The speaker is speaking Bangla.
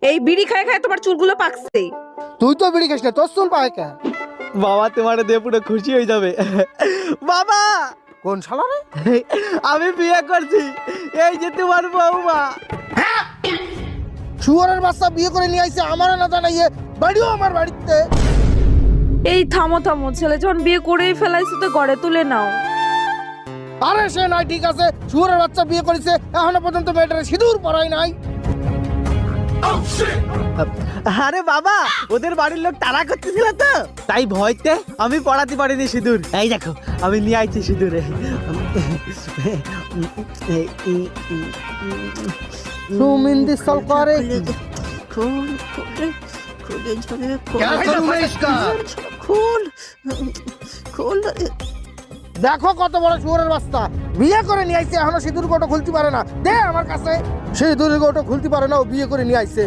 এই বিড়ি খায় খায় তোমার চুলগুলো পাকছে। তুই তো বিড়ি খাস না, তোর চুল পায় কে? বাবা তোমার দিয়ে পুরো খুশি হয়ে যাবে। বাবা কোন শালা রে? আমি বিয়ে করছি, এই যে তোমার বৌমা। শুয়োরের বাচ্চা বিয়ে করে নিয়ে আইছে আমার না জানাইয়ে, বাড়িও আমার বাড়িতে। এই থামো থামো, ছেলে যখন বিয়ে করেই ফেলাইছে তো ঘরে তুলে নাও। আরে সে নয়, ঠিক আছে, শুয়োরের বাচ্চা বিয়ে করেছে, এখনো পর্যন্ত মেয়েটারে সিঁদুর পরাই নাই। আরে বাবা ওদের বাড়ির লোক তাড়া করতেছিল তো, তাই ভয়তে আমি পড়াতে পারিনি সিঁদুর। এই দেখো আমি নিয়ে আইছি সিঁদুরে। সুমিন্দি সল করে খুল খুলে খুলে ঝরে क्या करूं मैं इसका? খুল খুল। দেখো কত বড় শুয়োরের বাচ্চা, বিয়ে করে নিয়ে আইছে, এখনো সিঁদুর গোটো খুলতে পারে না। দে আমার কাছে, সিঁদুর গোটো খুলতে পারে না, ও বিয়ে করে নিয়ে আইছে।